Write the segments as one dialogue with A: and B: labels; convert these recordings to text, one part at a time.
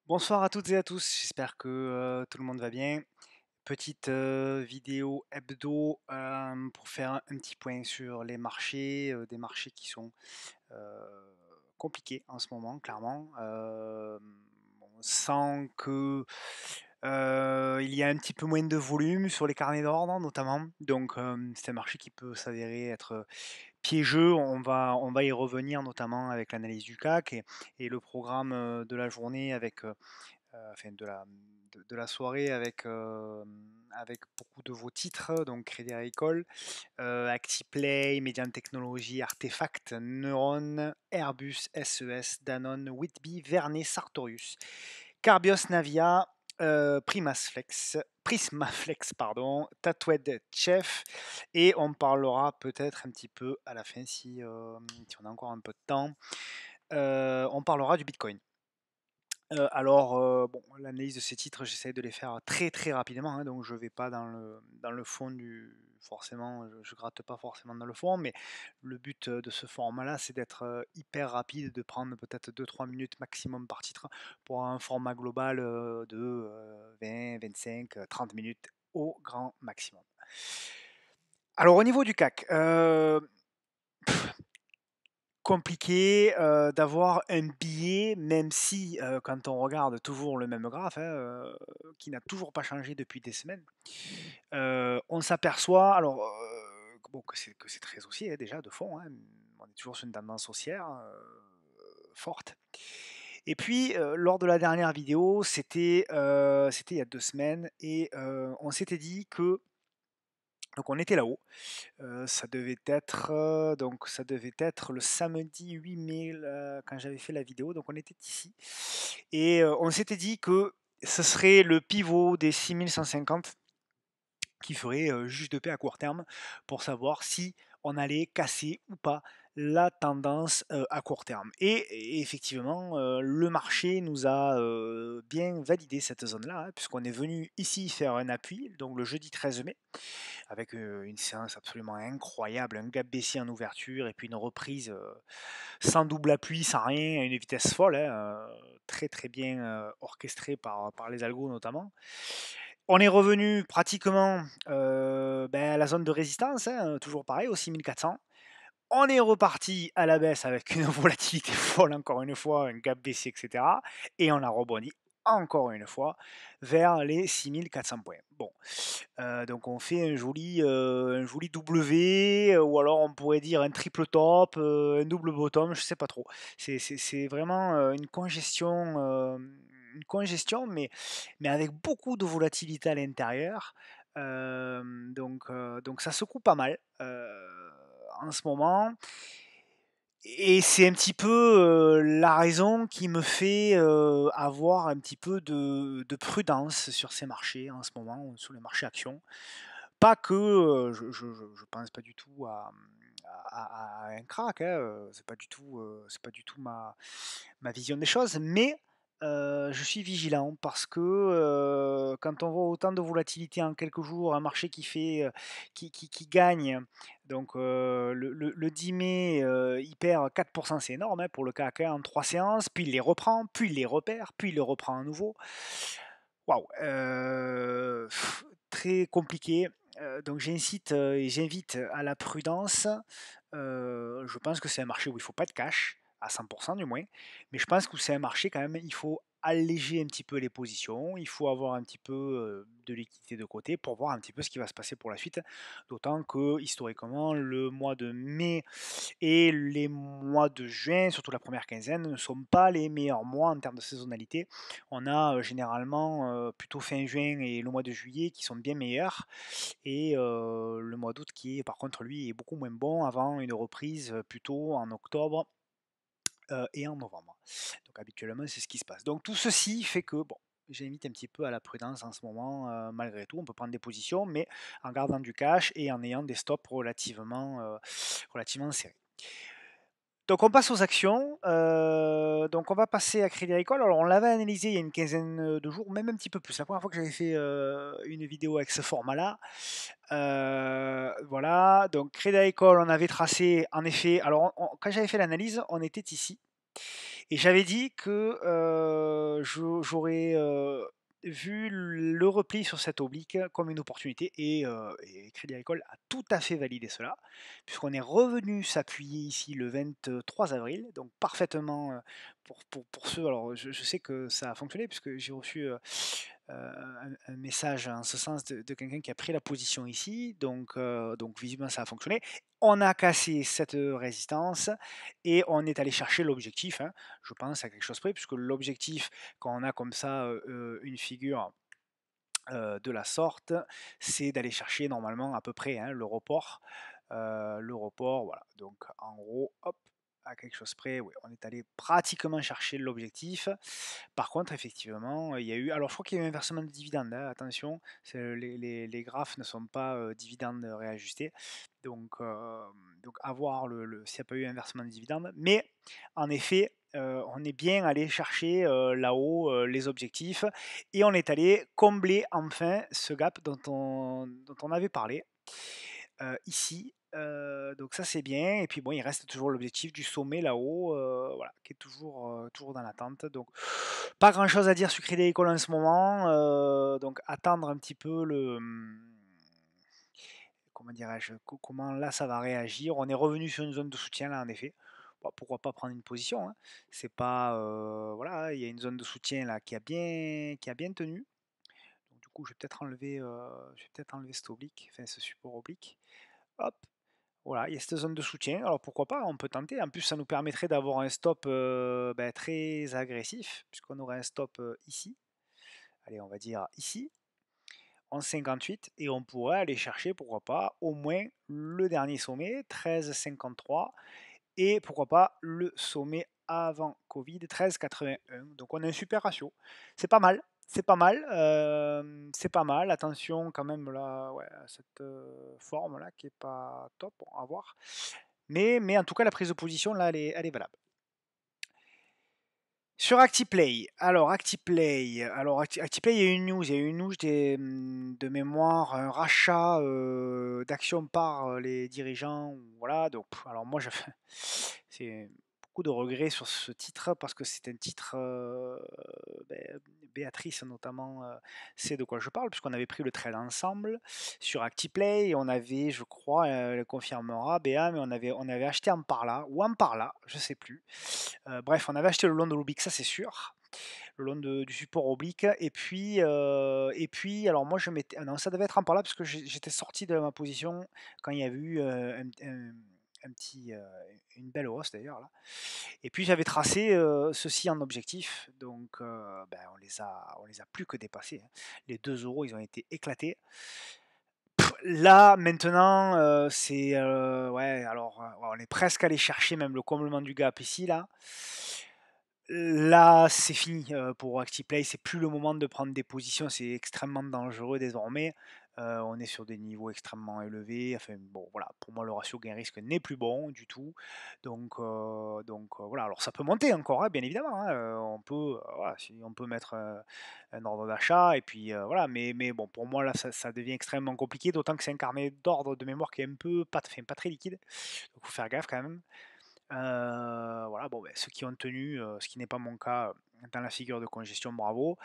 A: Bonsoir à toutes et à tous, j'espère que tout le monde va bien. Petite vidéo hebdo pour faire un petit point sur les marchés, des marchés qui sont euh, compliqués en ce moment, clairement. On sent que il y a un petit peu moins de volume sur les carnets d'ordre, notamment. Donc c'est un marché qui peut s'avérer être piégeux. On va y revenir, notamment avec l'analyse du CAC et le programme de la journée avec enfin de la soirée avec beaucoup de vos titres, donc Crédit Agricole, Actiplay, Median Technologies, Artefact, Neuron, Airbus, SES, Danone, Whitby, Vernet, Sartorius, Carbios, Navia, Prismaflex, pardon, Tatoued, Chef, et on parlera peut-être un petit peu à la fin si on a encore un peu de temps. On parlera du Bitcoin. Bon, l'analyse de ces titres, j'essaie de les faire très très rapidement, hein, donc je vais pas dans le fond du. Forcément, je gratte pas forcément dans le fond, mais le but de ce format-là, c'est d'être hyper rapide, de prendre peut-être 2-3 minutes maximum par titre pour un format global de 20, 25, 30 minutes au grand maximum. Alors au niveau du CAC, compliqué d'avoir un billet, même si quand on regarde toujours le même graphe, hein, qui n'a toujours pas changé depuis des semaines, on s'aperçoit alors bon, que c'est très haussier hein, déjà de fond, hein, on est toujours sur une tendance haussière forte. Et puis lors de la dernière vidéo, c'était il y a 2 semaines, et on s'était dit que donc on était là-haut. Ça devait être le samedi 8 mai quand j'avais fait la vidéo, donc on était ici. Et on s'était dit que ce serait le pivot des 6150 qui ferait juge de paix à court terme pour savoir si on allait casser ou pas la tendance à court terme. Et effectivement, le marché nous a bien validé cette zone-là, hein, puisqu'on est venu ici faire un appui, donc le jeudi 13 mai, avec une séance absolument incroyable, un gap baissier en ouverture et puis une reprise sans double appui, sans rien, à une vitesse folle, hein, très très bien orchestrée par les algos notamment. On est revenu pratiquement à la zone de résistance, hein, toujours pareil, au 6400. On est reparti à la baisse avec une volatilité folle, encore une fois, un gap baissier, etc. Et on a rebondi encore une fois vers les 6400 points. Bon, donc on fait un joli W, ou alors on pourrait dire un triple top, un double bottom, je sais pas trop. C'est vraiment une congestion, mais avec beaucoup de volatilité à l'intérieur. Donc ça secoue pas mal en ce moment. Et c'est un petit peu la raison qui me fait avoir un petit peu de prudence sur ces marchés en ce moment, sur les marchés actions. Pas que je pense pas du tout à un crack, hein, c'est pas du tout ma vision des choses, mais je suis vigilant parce que quand on voit autant de volatilité en quelques jours, un marché qui gagne, donc le 10 mai, il perd 4%, c'est énorme hein, pour le CAC hein, en 3 séances, puis il les reprend, puis il les repère, puis il le reprend à nouveau. Waouh, très compliqué. Donc j'incite et j'invite à la prudence. Je pense que c'est un marché où il faut pas de cash, à 100% du moins, mais je pense que c'est un marché quand même, il faut alléger un petit peu les positions, il faut avoir un petit peu de liquidité de côté pour voir un petit peu ce qui va se passer pour la suite, d'autant que historiquement le mois de mai et les mois de juin, surtout la première quinzaine, ne sont pas les meilleurs mois en termes de saisonnalité. On a généralement plutôt fin juin et le mois de juillet qui sont bien meilleurs. Et le mois d'août qui est par contre lui est beaucoup moins bon avant une reprise plutôt en octobre et en novembre. Donc habituellement c'est ce qui se passe. Donc tout ceci fait que bon, j'invite un petit peu à la prudence en ce moment, malgré tout. On peut prendre des positions, mais en gardant du cash et en ayant des stops relativement serrés. Donc on passe aux actions. Donc on va passer à Crédit Agricole. Alors on l'avait analysé il y a une quinzaine de jours, même un petit peu plus. La première fois que j'avais fait une vidéo avec ce format-là. Voilà. Donc Crédit Agricole, on avait tracé en effet. Alors quand j'avais fait l'analyse, on était ici. Et j'avais dit que j'aurais vu le repli sur cette oblique comme une opportunité et Crédit Agricole a tout à fait validé cela, puisqu'on est revenu s'appuyer ici le 23 avril, donc parfaitement pour ceux. Alors je sais que ça a fonctionné, puisque j'ai reçu un message en ce sens de quelqu'un qui a pris la position ici, donc visiblement ça a fonctionné. On a cassé cette résistance et on est allé chercher l'objectif, hein, je pense à quelque chose près, puisque l'objectif, quand on a comme ça une figure de la sorte, c'est d'aller chercher normalement à peu près, hein, le report. Le report, voilà. Donc en gros, hop, à quelque chose près, oui, on est allé pratiquement chercher l'objectif. Par contre, effectivement, il y a eu. Alors, je crois qu'il y a eu un versement de dividendes, hein, attention, les graphes ne sont pas dividendes réajustés. Donc, à voir s'il n'y a pas eu un versement de dividendes. Mais en effet, on est bien allé chercher là-haut les objectifs et on est allé combler enfin ce gap dont on avait parlé ici. Donc ça c'est bien. Et puis bon, il reste toujours l'objectif du sommet là-haut, voilà, qui est toujours dans l'attente. Donc pas grand-chose à dire sur Crédit Agricole en ce moment. Donc attendre un petit peu comment dirais-je, comment là ça va réagir. On est revenu sur une zone de soutien là en effet. Bon, pourquoi pas prendre une position, hein. C'est pas voilà, il y a une zone de soutien là qui a bien tenu. Donc du coup, je vais peut-être enlever cet oblique, enfin ce support oblique. Hop, voilà, il y a cette zone de soutien. Alors pourquoi pas, on peut tenter. En plus, ça nous permettrait d'avoir un stop très agressif, puisqu'on aurait un stop ici. Allez, on va dire ici, en 58, et on pourrait aller chercher, pourquoi pas, au moins le dernier sommet, 13,53, et pourquoi pas le sommet avant Covid, 13,81. Donc on a un super ratio. C'est pas mal. C'est pas mal, c'est pas mal. Attention quand même là, ouais, à cette forme là qui est pas top, on va voir. Mais en tout cas la prise de position là, elle est valable. Sur ActiPlay, ActiPlay, il y a eu une news de mémoire, un rachat d'actions par les dirigeants, voilà. Donc, alors moi, c'est beaucoup de regrets sur ce titre parce que c'est un titre, ben, Béatrice notamment sait de quoi je parle, puisqu'on avait pris le trade ensemble sur ActiPlay et on avait, je crois, elle confirmera, Béa, mais on avait acheté en par là ou en par là, je sais plus. Bref, on avait acheté le long de l'oblique, ça c'est sûr, le long du support oblique. Et puis, alors moi je m'étais, ah non, ça devait être en par là parce que j'étais sorti de ma position quand il y avait eu une belle hausse d'ailleurs là. Et puis j'avais tracé ceci en objectif, donc on les a plus que dépassés, hein. Les 2 euros, ils ont été éclatés. Là maintenant, c'est ouais, alors ouais, on est presque allé chercher même le comblement du gap ici là. Là, c'est fini, pour ActiPlay, c'est plus le moment de prendre des positions, c'est extrêmement dangereux désormais. On est sur des niveaux extrêmement élevés, enfin bon, voilà, pour moi le ratio gain-risque n'est plus bon du tout. Donc voilà, alors ça peut monter encore, hein, bien évidemment, hein, on peut, voilà, si on peut mettre, un ordre d'achat et puis, voilà, mais bon, pour moi là, ça devient extrêmement compliqué, d'autant que c'est un carnet d'ordre de mémoire qui est un peu pas très liquide, donc faut faire gaffe quand même. Voilà, bon, ceux qui ont tenu, ce qui n'est pas mon cas, dans la figure de congestion, bravo.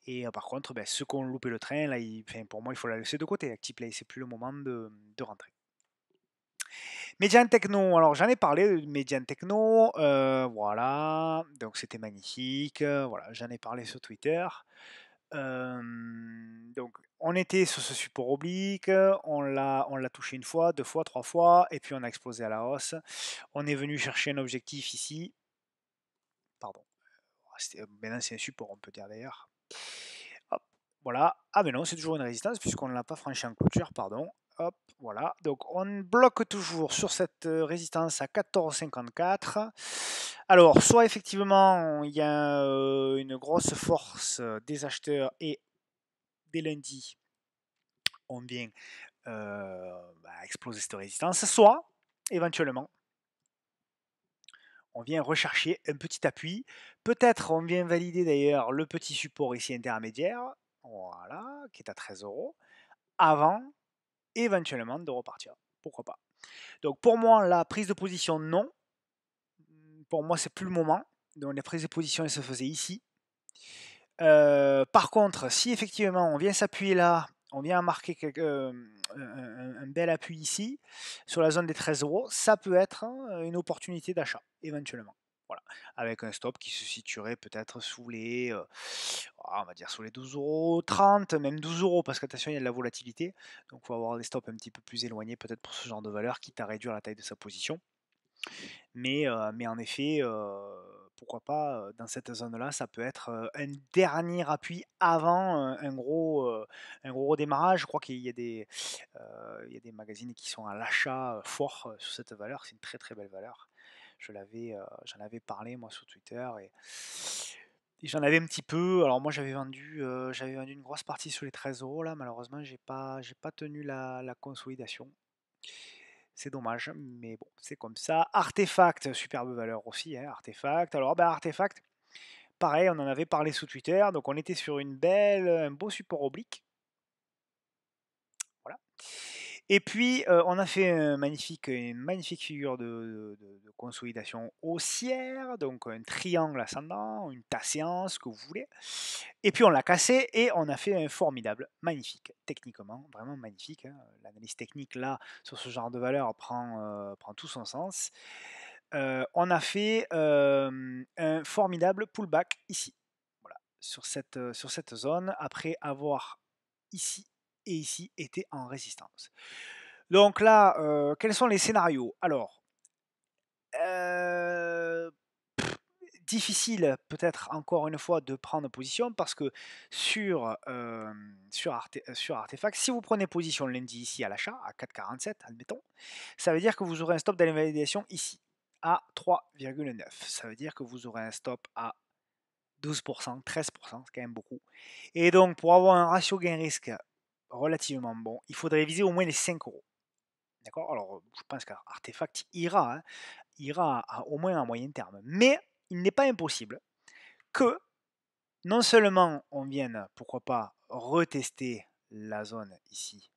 A: Et par contre, ceux qui ont loupé le train, là, enfin, pour moi, il faut la laisser de côté. ActiPlay, c'est plus le moment de rentrer. Median Techno, alors j'en ai parlé de Median Techno, voilà, donc c'était magnifique, voilà, j'en ai parlé sur Twitter. Donc on était sur ce support oblique, on l'a touché une fois, 2 fois, 3 fois, et puis on a explosé à la hausse. On est venu chercher un objectif ici, pardon. Maintenant, c'est un support, on peut dire d'ailleurs. Hop, voilà. Ah, mais non, c'est toujours une résistance puisqu'on ne l'a pas franchi en clôture, pardon. Hop, voilà. Donc, on bloque toujours sur cette résistance à 14,54. Alors, soit effectivement, il y a une grosse force des acheteurs et dès lundi, on vient exploser cette résistance, soit éventuellement on vient rechercher un petit appui. Peut-être on vient valider d'ailleurs le petit support ici intermédiaire, voilà, qui est à 13 euros, avant éventuellement de repartir. Pourquoi pas. Donc pour moi, la prise de position, non. Pour moi, c'est plus le moment. Donc la prise de position, elle se faisait ici. Par contre, si effectivement on vient s'appuyer là, on vient marquer un bel appui ici, sur la zone des 13 €, ça peut être une opportunité d'achat, éventuellement. Voilà, avec un stop qui se situerait peut-être sous les, on va dire sous les 12,30 €, même 12 €, parce qu'attention, il y a de la volatilité. Donc il faut avoir des stops un petit peu plus éloignés peut-être pour ce genre de valeur, quitte à réduire la taille de sa position. Mais en effet, pourquoi pas, dans cette zone-là, ça peut être un dernier appui avant un gros redémarrage. Je crois il y a des magazines qui sont à l'achat fort sur cette valeur. C'est une très très belle valeur. J'en avais parlé moi sur Twitter et j'en avais un petit peu. Alors moi j'avais vendu une grosse partie sur les 13 € là. Malheureusement, j'ai pas tenu la consolidation. C'est dommage, mais bon, c'est comme ça. Artefact, superbe valeur aussi, hein, Artefact. Alors, ben, Artefact, pareil, on en avait parlé sous Twitter, donc on était sur un beau support oblique. Voilà. Et puis, on a fait une magnifique figure de consolidation haussière, donc un triangle ascendant, une tasséance, ce que vous voulez. Et puis on l'a cassé et on a fait un formidable, magnifique, techniquement, vraiment magnifique, hein. L'analyse technique là, sur ce genre de valeur, prend tout son sens. On a fait un formidable pullback ici, voilà, sur cette zone, après avoir ici et ici été en résistance. Donc là, quels sont les scénarios? Alors, euh, difficile peut-être encore une fois de prendre position parce que sur Artefact, si vous prenez position lundi ici à l'achat, à 4,47 admettons, ça veut dire que vous aurez un stop d'invalidation ici à 3,9. Ça veut dire que vous aurez un stop à 12%, 13%, c'est quand même beaucoup. Et donc pour avoir un ratio gain-risque relativement bon, il faudrait viser au moins les 5 €. D'accord. Alors je pense qu'Artefact ira au moins à moyen terme. Mais il n'est pas impossible que non seulement on vienne, pourquoi pas, retester la zone ici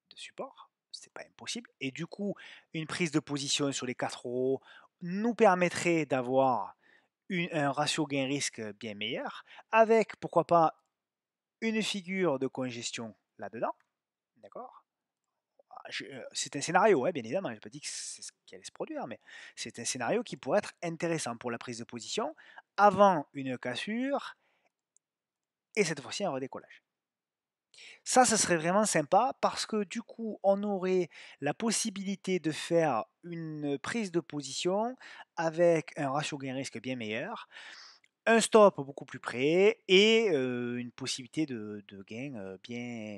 A: de support, c'est pas impossible, et du coup, une prise de position sur les 4 € nous permettrait d'avoir un ratio gain-risque bien meilleur, avec, pourquoi pas, une figure de congestion là-dedans, d'accord. C'est un scénario, hein, bien évidemment, je n'ai pas dit que c'est ce qui allait se produire, mais c'est un scénario qui pourrait être intéressant pour la prise de position avant une cassure et cette fois-ci un redécollage. Ça, ce serait vraiment sympa parce que du coup, on aurait la possibilité de faire une prise de position avec un ratio gain-risque bien meilleur, un stop beaucoup plus près et une possibilité de gain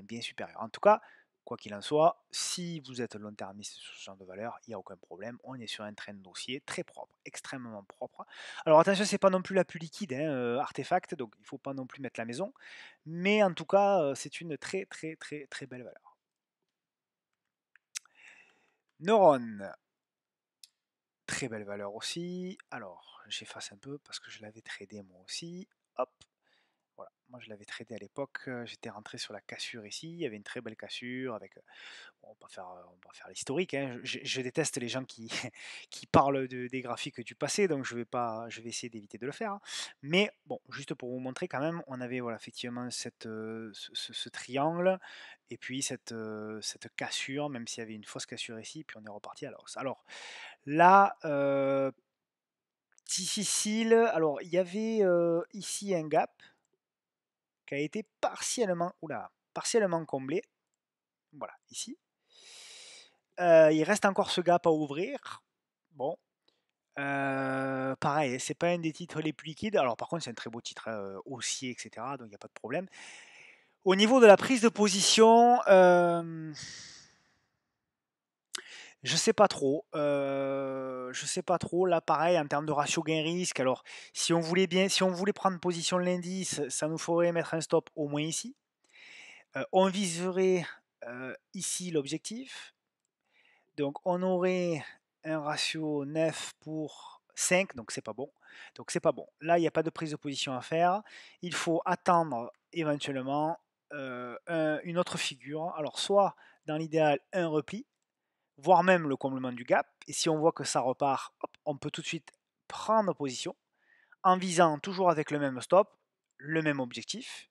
A: bien supérieure. En tout cas, quoi qu'il en soit, si vous êtes long-termiste sur ce genre de valeur, il n'y a aucun problème. On est sur un train de dossier très propre, extrêmement propre. Alors attention, c'est pas non plus la plus liquide, hein, Artefact, donc il ne faut pas non plus mettre la maison. Mais en tout cas, c'est une très très très très belle valeur. Neuron, très belle valeur aussi. Alors, j'efface un peu parce que je l'avais tradé moi aussi. Hop, voilà, moi je l'avais tradé à l'époque, j'étais rentré sur la cassure ici, il y avait une très belle cassure avec, bon, on va pas faire l'historique, hein, je déteste les gens qui, qui parlent des graphiques du passé, donc je vais essayer d'éviter de le faire, hein. Mais bon, juste pour vous montrer quand même, on avait voilà, effectivement ce triangle, et puis cette cassure, même s'il y avait une fausse cassure ici, puis on est reparti à la hausse. Alors là, difficile, alors il y avait ici un gap, qui a été partiellement comblé. Voilà, ici. Il reste encore ce gap à ouvrir. Bon. Pareil, c'est pas un des titres les plus liquides. Alors par contre, c'est un très beau titre haussier, etc. Donc il n'y a pas de problème. Au niveau de la prise de position, je sais pas trop. Je sais pas trop. Là, pareil, en termes de ratio gain-risque. Alors, si on voulait prendre position lundi, ça nous ferait mettre un stop au moins ici. On viserait ici l'objectif. Donc on aurait un ratio 9 pour 5, donc c'est pas bon. Donc c'est pas bon. Là, il n'y a pas de prise de position à faire. Il faut attendre éventuellement une autre figure. Alors soit dans l'idéal un repli, voire même le comblement du gap. Et si on voit que ça repart, hop, on peut tout de suite prendre position en visant toujours avec le même stop, le même objectif,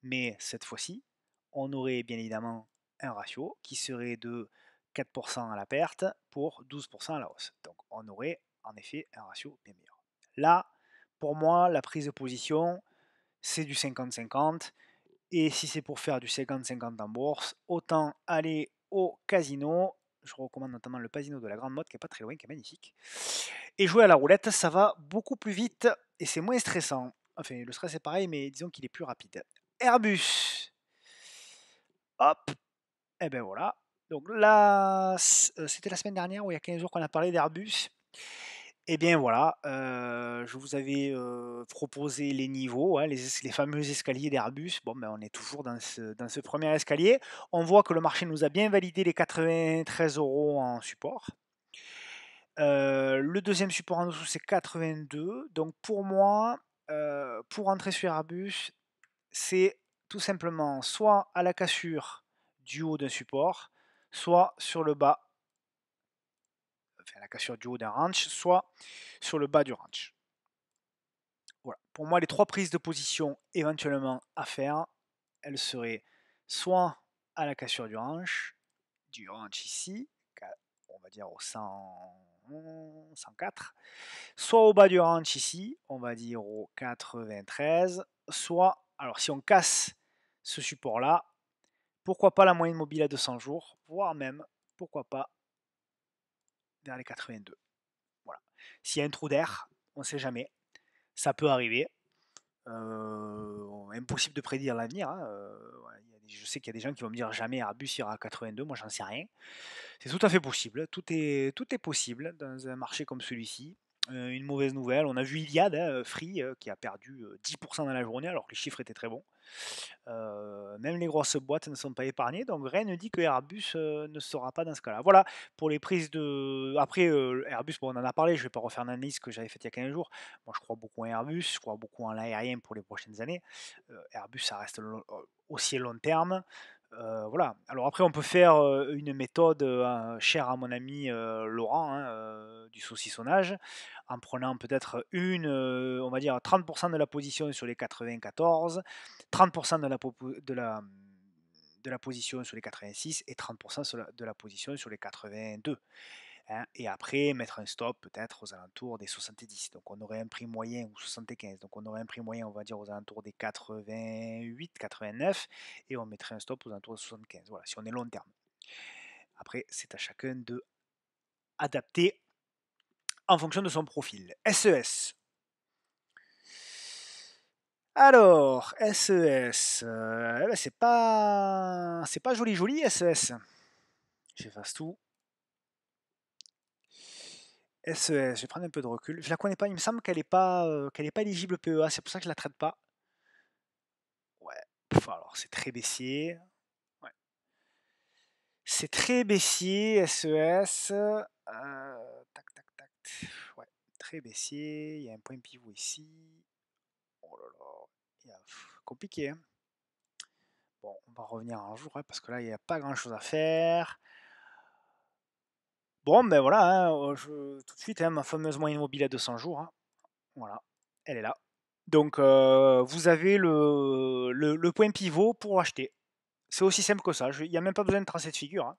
A: mais cette fois-ci, on aurait bien évidemment un ratio qui serait de 4% à la perte pour 12% à la hausse. Donc on aurait en effet un ratio bien meilleur. Là, pour moi, la prise de position, c'est du 50-50. Et si c'est pour faire du 50-50 en bourse, autant aller au casino. Je recommande notamment le casino de la Grande Motte qui est pas très loin, qui est magnifique. Et jouer à la roulette, ça va beaucoup plus vite et c'est moins stressant. Enfin, le stress est pareil, mais disons qu'il est plus rapide. Airbus. Hop. Et ben voilà. Donc là, c'était la semaine dernière ou il y a 15 jours qu'on a parlé d'Airbus. Et bien voilà, je vous avais proposé les niveaux, hein, les fameux escaliers d'Airbus. Bon, ben, on est toujours dans ce premier escalier. On voit que le marché nous a bien validé les 93 euros en support. Le deuxième support en dessous, c'est 82. Donc pour moi, pour entrer sur Airbus, c'est tout simplement soit à la cassure du haut d'un support, soit sur le bas, enfin la cassure du haut d'un range, soit sur le bas du range. Voilà. Pour moi, les trois prises de position éventuellement à faire, elles seraient soit à la cassure du range ici, on va dire au 100, 104, soit au bas du range ici, on va dire au 93, soit, alors si on casse ce support-là, pourquoi pas la moyenne mobile à 200 jours, voire même, pourquoi pas, vers les 82. Voilà. S'il y a un trou d'air, on ne sait jamais, ça peut arriver. Impossible de prédire l'avenir. Hein. Je sais qu'il y a des gens qui vont me dire jamais Airbus ira à 82, moi j'en sais rien. C'est tout à fait possible, tout est possible dans un marché comme celui-ci. Une mauvaise nouvelle, on a vu Iliad, hein, Free, qui a perdu 10% dans la journée alors que les chiffres étaient très bons. Même les grosses boîtes ne sont pas épargnées, donc rien ne dit que Airbus ne sera pas dans ce cas-là. Voilà pour les prises de. Après, Airbus, bon, on en a parlé, je ne vais pas refaire l'analyse que j'avais faite il y a 15 jours. Moi, je crois beaucoup en Airbus, je crois beaucoup en l'aérien pour les prochaines années. Airbus, ça reste aussi long terme. Voilà. Alors après, on peut faire une méthode chère à mon ami Laurent, hein, du saucissonnage, en prenant peut-être on va dire 30% de la position sur les 94, 30% de la position sur les 86 et 30% de la position sur les 82. Hein, et après, mettre un stop peut-être aux alentours des 70. Donc on aurait un prix moyen, ou 75. Donc on aurait un prix moyen, on va dire, aux alentours des 88, 89. Et on mettrait un stop aux alentours de 75. Voilà, si on est long terme. Après, c'est à chacun de adapter en fonction de son profil. SES. Alors, SES, eh ben, c'est pas joli joli SES. J'efface tout. SES, je vais prendre un peu de recul. Je la connais pas, il me semble qu'elle est pas éligible PEA, c'est pour ça que je la traite pas. Ouais, alors c'est très baissier. Ouais. C'est très baissier, SES. Tac, tac, tac. Ouais, très baissier. Il y a un point pivot ici. Oh là là, compliqué. Hein. Bon, on va revenir un jour, hein, parce que là, il n'y a pas grand-chose à faire. Bon, ben voilà, hein, tout de suite, hein, ma fameuse moyenne mobile à 200 jours. Hein. Voilà, elle est là. Donc, vous avez le point pivot pour acheter. C'est aussi simple que ça. Il n'y a même pas besoin de tracer de figure. Hein.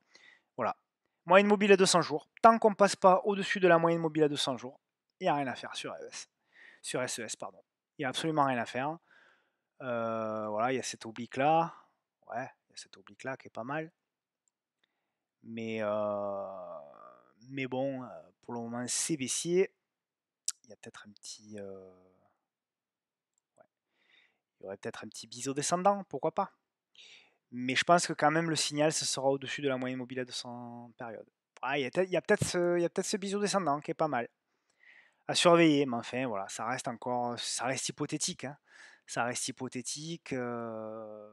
A: Voilà. Moyenne mobile à 200 jours. Tant qu'on ne passe pas au-dessus de la moyenne mobile à 200 jours, il n'y a rien à faire sur SES. Sur SES, pardon. Il n'y a absolument rien à faire. Voilà, il y a cette oblique-là. Ouais, il y a cette oblique-là qui est pas mal. Mais bon, pour le moment, c'est baissier. Il y a peut-être un petit. Ouais, il y aurait peut-être un petit biseau descendant, pourquoi pas. Mais je pense que quand même le signal, ce sera au-dessus de la moyenne mobile à 200 périodes. Ah, il y a peut-être ce biseau descendant qui est pas mal. À surveiller, mais enfin, voilà, ça reste hypothétique. Hein. Ça reste hypothétique. Alors,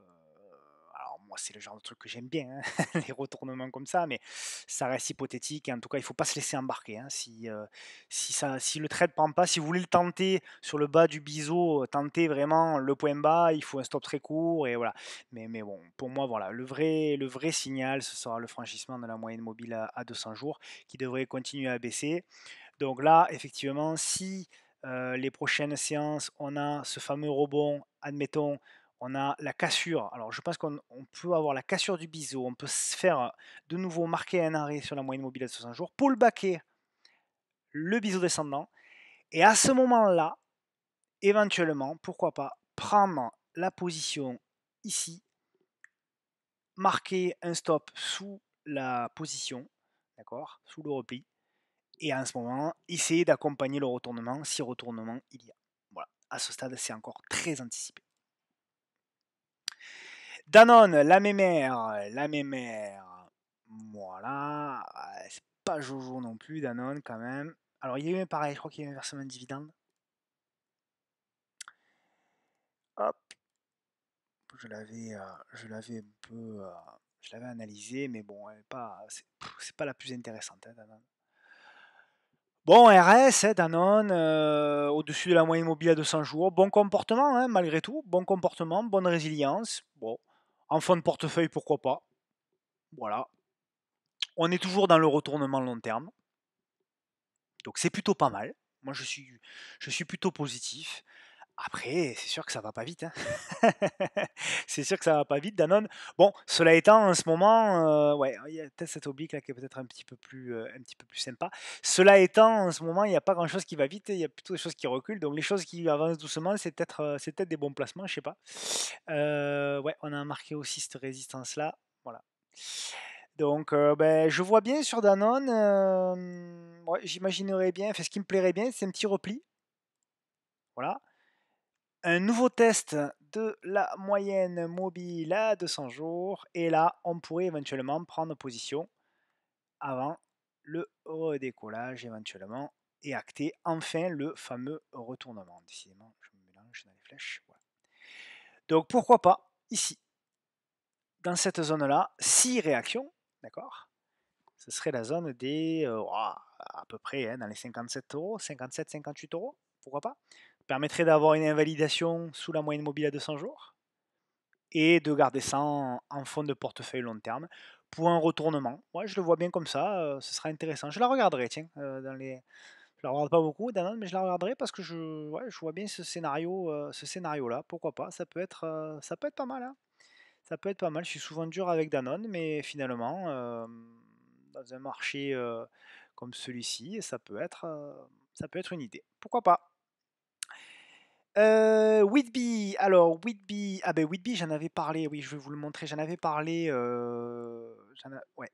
A: moi, c'est le genre de truc que j'aime bien, hein, les retournements comme ça, mais ça reste hypothétique. Et en tout cas, il ne faut pas se laisser embarquer. Hein. Si le trade ne prend pas, si vous voulez le tenter sur le bas du biseau, tenter vraiment le point bas, il faut un stop très court. Et voilà. Mais bon, pour moi, voilà, le vrai signal, ce sera le franchissement de la moyenne mobile à 200 jours qui devrait continuer à baisser. Donc là, effectivement, si les prochaines séances, on a ce fameux rebond, admettons, on a la cassure. Alors je pense qu'on peut avoir la cassure du biseau, on peut se faire de nouveau marquer un arrêt sur la moyenne mobile à 60 jours, pullbacker le biseau descendant, et à ce moment-là, éventuellement, pourquoi pas, prendre la position ici, marquer un stop sous la position, d'accord, sous le repli, et à ce moment, essayer d'accompagner le retournement si retournement il y a. Voilà, à ce stade, c'est encore très anticipé. Danone, la mémère, voilà, c'est pas Jojo non plus, Danone quand même. Alors il y a eu pareil, je crois qu'il y a eu un versement de dividende. Hop, je l'avais un peu, je l'avais analysé, mais bon, c'est pas la plus intéressante, hein, Danone. Bon, RS, Danone, au-dessus de la moyenne mobile à 200 jours. Bon comportement, hein, malgré tout. Bon comportement, bonne résilience. Bon, en fond de portefeuille, pourquoi pas. Voilà. On est toujours dans le retournement long terme. Donc c'est plutôt pas mal. Moi, je suis plutôt positif. Après, c'est sûr que ça va pas vite, hein. C'est sûr que ça va pas vite, Danone. Bon, cela étant, en ce moment, ouais, il y a peut-être cette oblique là qui est peut-être un petit peu plus sympa. Cela étant, en ce moment, il n'y a pas grand-chose qui va vite, il y a plutôt des choses qui reculent. Donc les choses qui avancent doucement, c'est peut-être des bons placements, je sais pas. Ouais, on a marqué aussi cette résistance-là. Voilà. Donc, ben, je vois bien sur Danone, ouais, j'imaginerais bien, enfin, ce qui me plairait bien, c'est un petit repli. Voilà. Un nouveau test de la moyenne mobile à 200 jours. Et là, on pourrait éventuellement prendre position avant le redécollage éventuellement et acter enfin le fameux retournement. Décidément, je me mélange dans les flèches. Voilà. Donc pourquoi pas ici, dans cette zone-là, 6 réactions, d'accord. Ce serait la zone des à peu près hein, dans les 57 euros, 57, 58 euros, pourquoi pas. Permettrait d'avoir une invalidation sous la moyenne mobile à 200 jours et de garder ça en fond de portefeuille long terme pour un retournement. Ouais, je le vois bien comme ça, ce sera intéressant. Je la regarderai, tiens, je la regarde pas beaucoup, Danone, mais je la regarderai parce que ouais, je vois bien ce scénario-là. Pourquoi pas? Ça peut être pas mal, hein. Ça peut être pas mal. Je suis souvent dur avec Danone, mais finalement, dans un marché comme celui-ci, ça peut être une idée. Pourquoi pas? Whitby, alors Whitby, ah ben Whitby, j'en avais parlé, oui, je vais vous le montrer, j'en avais parlé, ouais.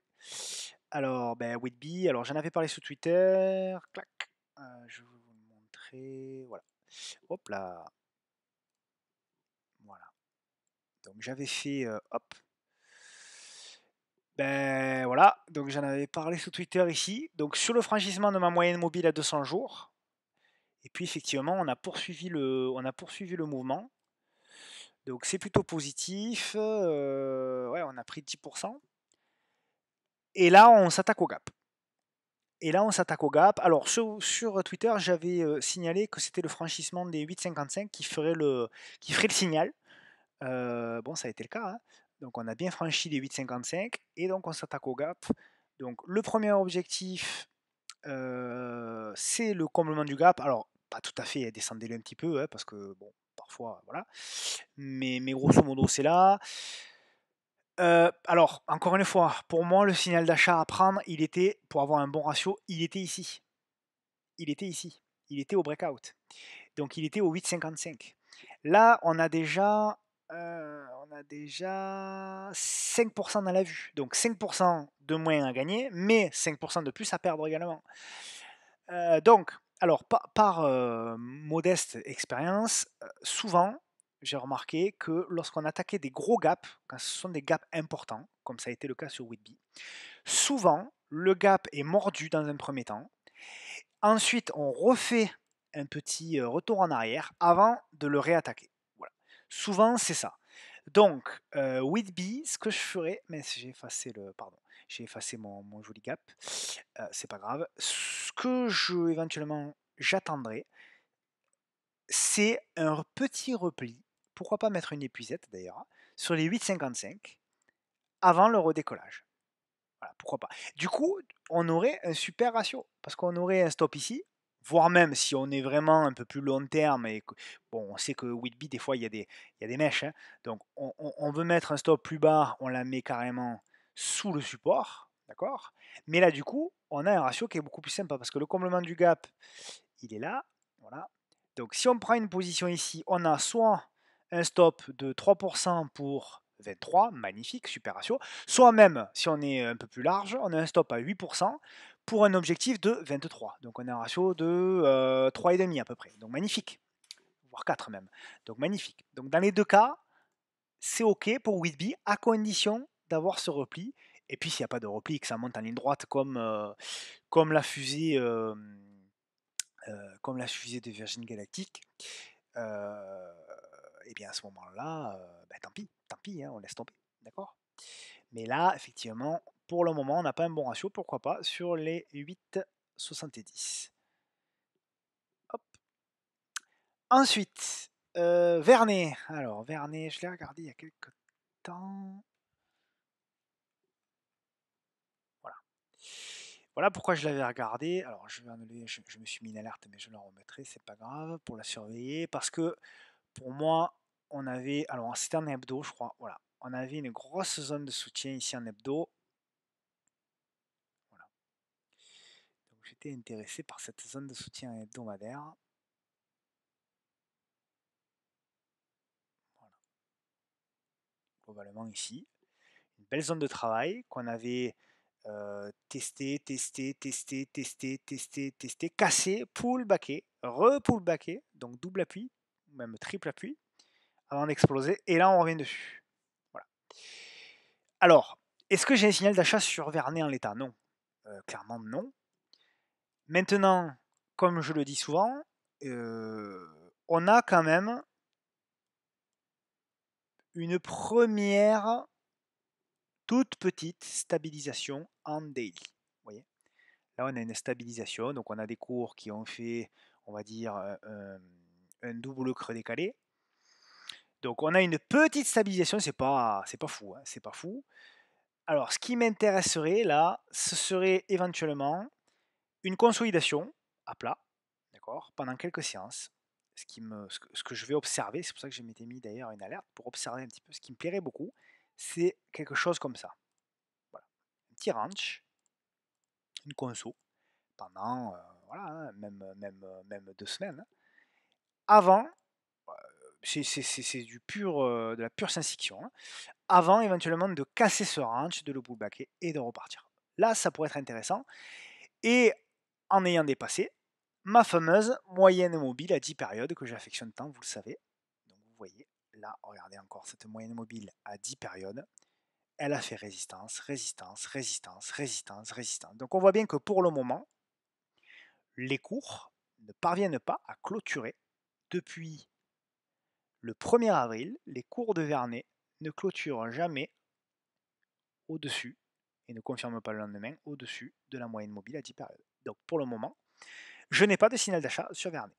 A: Alors, ben Whitby, alors j'en avais parlé sur Twitter, clac, je vais vous le montrer, voilà. Hop là, voilà. Donc j'avais fait, hop, ben voilà, donc j'en avais parlé sur Twitter ici. Donc sur le franchissement de ma moyenne mobile à 200 jours, et puis effectivement, on a poursuivi le mouvement. Donc c'est plutôt positif. Ouais, on a pris 10%. Et là, on s'attaque au gap. Alors sur Twitter, j'avais signalé que c'était le franchissement des 8,55 qui ferait le signal. Bon, ça a été le cas, hein. Donc on a bien franchi les 8,55 et donc on s'attaque au gap. Donc le premier objectif, c'est le comblement du gap. Alors pas tout à fait, descendez-le un petit peu, hein, parce que bon, parfois, voilà. Mais grosso modo, c'est là. Alors, encore une fois, pour moi, le signal d'achat à prendre, pour avoir un bon ratio, il était ici. Il était ici. Il était au breakout. Donc, il était au 8,55. Là, on a déjà 5% dans la vue. Donc, 5% de moins à gagner, mais 5% de plus à perdre également. Donc, alors, par modeste expérience, souvent, j'ai remarqué que lorsqu'on attaquait des gros gaps, quand ce sont des gaps importants, comme ça a été le cas sur Whitby, souvent, le gap est mordu dans un premier temps. Ensuite, on refait un petit retour en arrière avant de le réattaquer. Voilà. Souvent, c'est ça. Donc, Whitby, ce que je ferais, mais j'ai effacé mon joli gap, c'est pas grave. Ce que éventuellement j'attendrai, c'est un petit repli, pourquoi pas mettre une épuisette d'ailleurs, sur les 8,55 avant le redécollage. Voilà, pourquoi pas. Du coup, on aurait un super ratio, parce qu'on aurait un stop ici, voire même si on est vraiment un peu plus long terme, et que, bon, on sait que Whitby, des fois, il y a des mèches, hein. Donc on veut mettre un stop plus bas, on la met carrément sous le support, d'accord? Mais là, du coup, on a un ratio qui est beaucoup plus sympa, parce que le comblement du gap, il est là, voilà. Donc si on prend une position ici, on a soit un stop de 3% pour 23, magnifique, super ratio, soit même, si on est un peu plus large, on a un stop à 8% pour un objectif de 23. Donc on a un ratio de 3,5 à peu près, donc magnifique, voire 4 même, donc magnifique. Donc dans les deux cas, c'est ok pour Whitby, à condition d'avoir ce repli, et puis s'il n'y a pas de repli, que ça monte en ligne droite comme la fusée... comme la fusée de Virgin Galactic, et bien à ce moment-là, bah, tant pis, hein, on laisse tomber, d'accord. Mais là, effectivement, pour le moment, on n'a pas un bon ratio, pourquoi pas, sur les 8,70. Hop. Ensuite, Vernet. Alors, Vernet, je l'ai regardé il y a quelques temps. Voilà. Voilà pourquoi je l'avais regardé. Alors, je vais enlever, je me suis mis une alerte, mais je la remettrai, c'est pas grave, pour la surveiller, parce que pour moi, on avait, alors c'était en hebdo, je crois, voilà, on avait une grosse zone de soutien ici en hebdo. Voilà. Donc j'étais intéressé par cette zone de soutien hebdomadaire. Voilà. Globalement ici, une belle zone de travail qu'on avait testé, cassé, pull backé, re-pull backé, donc double appui, même triple appui, avant d'exploser, et là on revient dessus. Voilà. Alors, est-ce que j'ai un signal d'achat sur Vernet en l'état? Non. Clairement non. Maintenant, comme je le dis souvent, on a quand même une première toute petite stabilisation en daily. Vous voyez? Là, on a une stabilisation, donc on a des cours qui ont fait, on va dire, un double creux décalé. Donc on a une petite stabilisation, c'est pas fou, hein, c'est pas fou. Alors, ce qui m'intéresserait là, ce serait éventuellement une consolidation à plat, d'accord, pendant quelques séances. Ce que je vais observer, c'est pour ça que je m'étais mis d'ailleurs une alerte pour observer un petit peu ce qui me plairait beaucoup, c'est quelque chose comme ça. Voilà. Un petit ranch, une conso, pendant voilà, hein, même 2 semaines. Hein. Avant, c'est du pur, de la pure science-fiction, hein, avant éventuellement de casser ce ranch, de le pullbacker et de repartir. Là, ça pourrait être intéressant. Et en ayant dépassé ma fameuse moyenne mobile à 10 périodes que j'affectionne tant, vous le savez. Donc vous voyez, là, regardez encore cette moyenne mobile à 10 périodes. Elle a fait résistance, résistance, résistance, résistance, résistance. Donc on voit bien que pour le moment, les cours ne parviennent pas à clôturer. Depuis le 1er avril, les cours de Vernet ne clôturent jamais au-dessus, et ne confirment pas le lendemain, au-dessus de la moyenne mobile à 10 périodes. Donc pour le moment, je n'ai pas de signal d'achat sur Vernet.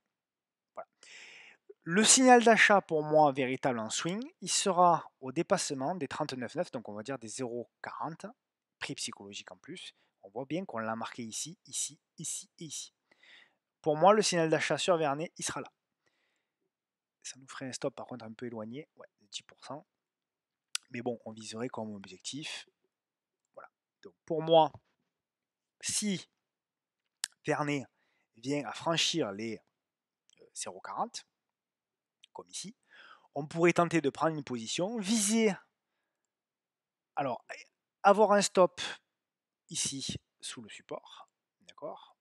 A: Voilà. Le signal d'achat pour moi véritable en swing, il sera au dépassement des 39,9, donc on va dire des 0,40, prix psychologique en plus. On voit bien qu'on l'a marqué ici, ici, ici et ici. Pour moi, le signal d'achat sur Vernet, il sera là. Ça nous ferait un stop par contre un peu éloigné, ouais, de 10%. Mais bon, on viserait comme objectif. Voilà. Donc pour moi, si Vernet vient à franchir les 0,40, comme ici, on pourrait tenter de prendre une position, viser, alors avoir un stop ici sous le support, d'accord.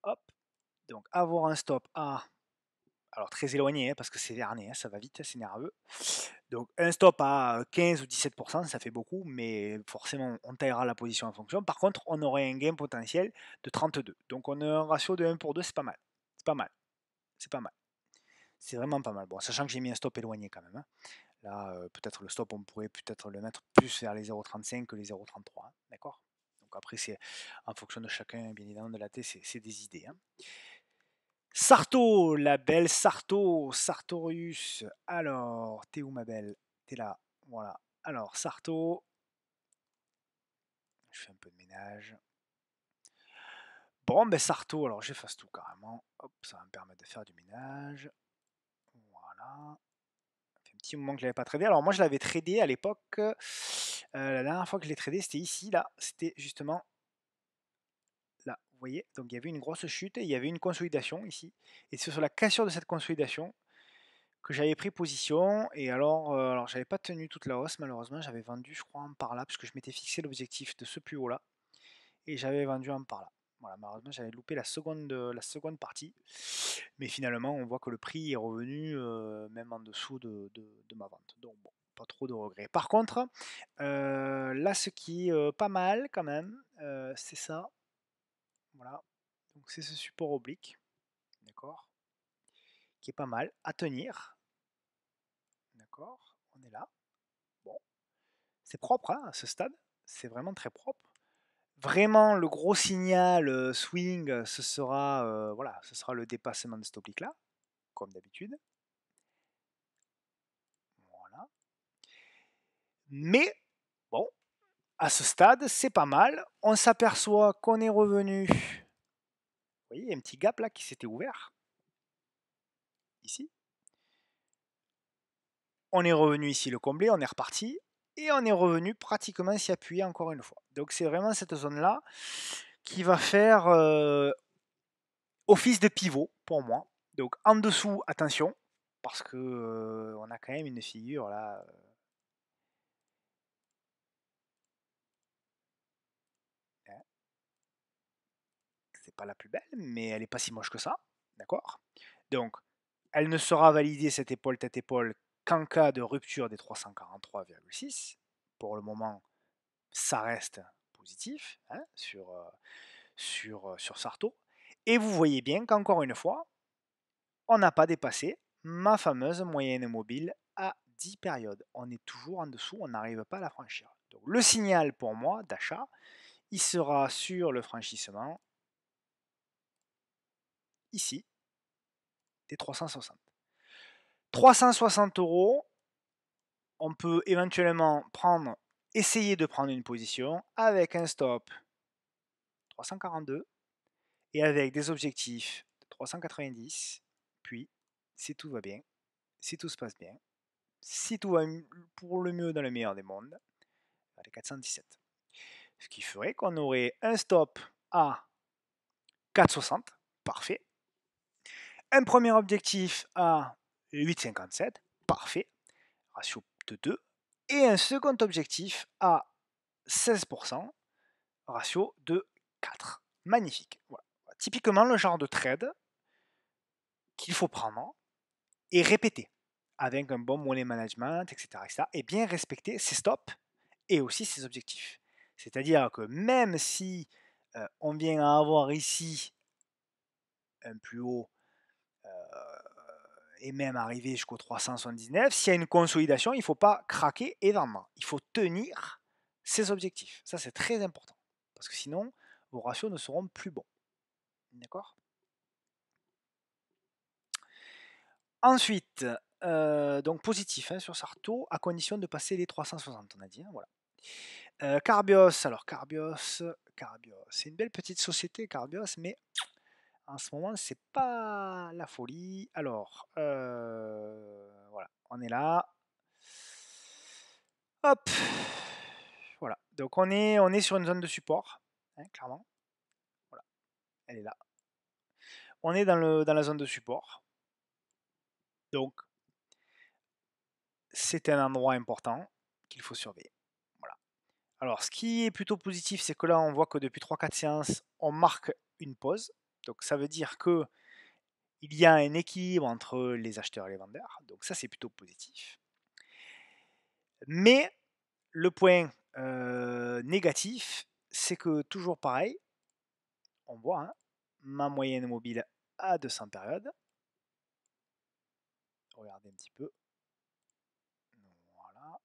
A: Hop, donc avoir un stop à, alors très éloigné, hein, parce que c'est Vernet, hein, ça va vite, c'est nerveux. Donc un stop à 15 ou 17%, ça fait beaucoup, mais forcément on taillera la position en fonction. Par contre, on aurait un gain potentiel de 32. Donc on a un ratio de 1 pour 2, c'est pas mal. C'est pas mal. C'est pas mal. C'est vraiment pas mal. Bon, sachant que j'ai mis un stop éloigné quand même. Hein. Là, peut-être le stop, on pourrait peut-être le mettre plus vers les 0,35 que les 0,33. Hein, d'accord. Donc après, c'est en fonction de chacun, bien évidemment, de la T, c'est des idées. Hein. Sarto, la belle Sarto, Sartorius. Alors, t'es où ma belle? T'es là, voilà. Alors, Sarto. Je fais un peu de ménage. Bon, ben Sarto, alors j'efface tout carrément. Hop, ça va me permettre de faire du ménage. Voilà. Ça fait un petit moment que je l'avais pas tradé. Alors moi, je l'avais tradé à l'époque. La dernière fois que je l'ai tradé, c'était ici, là. C'était justement là. Vous voyez, donc il y avait une grosse chute et il y avait une consolidation ici. Et c'est sur la cassure de cette consolidation que j'avais pris position. Et alors j'avais pas tenu toute la hausse, malheureusement. J'avais vendu, je crois, en par là, parce que je m'étais fixé l'objectif de ce plus haut là. Et j'avais vendu en par là. Voilà, malheureusement, j'avais loupé la seconde partie. Mais finalement, on voit que le prix est revenu même en dessous de ma vente. Donc bon, pas trop de regrets. Par contre, là, ce qui est pas mal quand même, c'est ça. Voilà. Donc c'est ce support oblique. D'accord. Qui est pas mal à tenir. D'accord. On est là. Bon. C'est propre hein, à ce stade. C'est vraiment très propre. Vraiment, le gros signal swing, ce sera, voilà, ce sera le dépassement de cet oblique-là, comme d'habitude. Voilà. Mais, bon, à ce stade, c'est pas mal. On s'aperçoit qu'on est revenu. Vous voyez, il y a un petit gap là qui s'était ouvert. Ici. On est revenu ici le combler, on est reparti. Et on est revenu pratiquement s'y appuyer encore une fois. Donc c'est vraiment cette zone-là qui va faire office de pivot pour moi. Donc en dessous, attention, parce que on a quand même une figure là. C'est pas la plus belle, mais elle est pas si moche que ça. D'accord. Donc, elle ne sera validée cette épaule tête-épaule qu'en cas de rupture des 343,6. Pour le moment, ça reste positif hein, sur Sarto. Et vous voyez bien qu'encore une fois, on n'a pas dépassé ma fameuse moyenne mobile à 10 périodes. On est toujours en dessous, on n'arrive pas à la franchir. Donc, le signal pour moi d'achat, il sera sur le franchissement ici des 360. 360 euros, on peut éventuellement essayer de prendre une position avec un stop 342 et avec des objectifs de 390. Puis, si tout va bien, si tout se passe bien, si tout va pour le mieux dans le meilleur des mondes, à les 417. Ce qui ferait qu'on aurait un stop à 4,60, parfait. Un premier objectif à 8,57, parfait, ratio de 2. Et un second objectif à 16%, ratio de 4. Magnifique. Voilà. Typiquement le genre de trade qu'il faut prendre et répéter avec un bon money management, etc., etc. Et bien respecter ses stops et aussi ses objectifs. C'est-à-dire que même si on vient à avoir ici un plus haut et même arriver jusqu'au 379, s'il y a une consolidation, il ne faut pas craquer et vendre. Il faut tenir ses objectifs. Ça, c'est très important. Parce que sinon, vos ratios ne seront plus bons. D'accord. Ensuite, donc positif hein, sur Sarto, à condition de passer les 360, on a dit. Hein, voilà. Carbios, alors Carbios, c'est une belle petite société, Carbios, mais en ce moment, c'est pas la folie. Alors, voilà, on est là. Hop, voilà. Donc on est sur une zone de support, hein, clairement. Voilà, elle est là. On est dans la zone de support. Donc, c'est un endroit important qu'il faut surveiller. Voilà. Alors, ce qui est plutôt positif, c'est que là, on voit que depuis 3-4 séances, on marque une pause. Donc, ça veut dire que il y a un équilibre entre les acheteurs et les vendeurs. Donc, ça, c'est plutôt positif. Mais le point négatif, c'est que toujours pareil, on voit hein, ma moyenne mobile à 200 périodes. Regardez un petit peu. Voilà.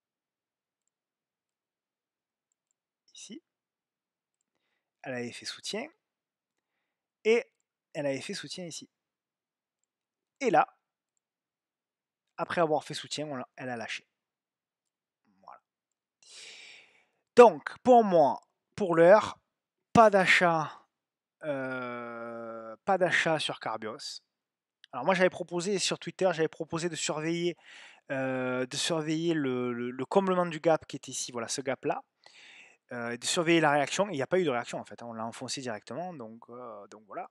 A: Ici. Elle avait fait soutien. Et elle avait fait soutien ici. Et là, après avoir fait soutien, elle a lâché. Voilà. Donc, pour moi, pour l'heure, pas d'achat sur Carbios. Alors moi j'avais proposé sur Twitter, j'avais proposé de surveiller le comblement du gap qui était ici, voilà ce gap là, de surveiller la réaction. Et il n'y a pas eu de réaction en fait, hein, on l'a enfoncé directement, donc voilà.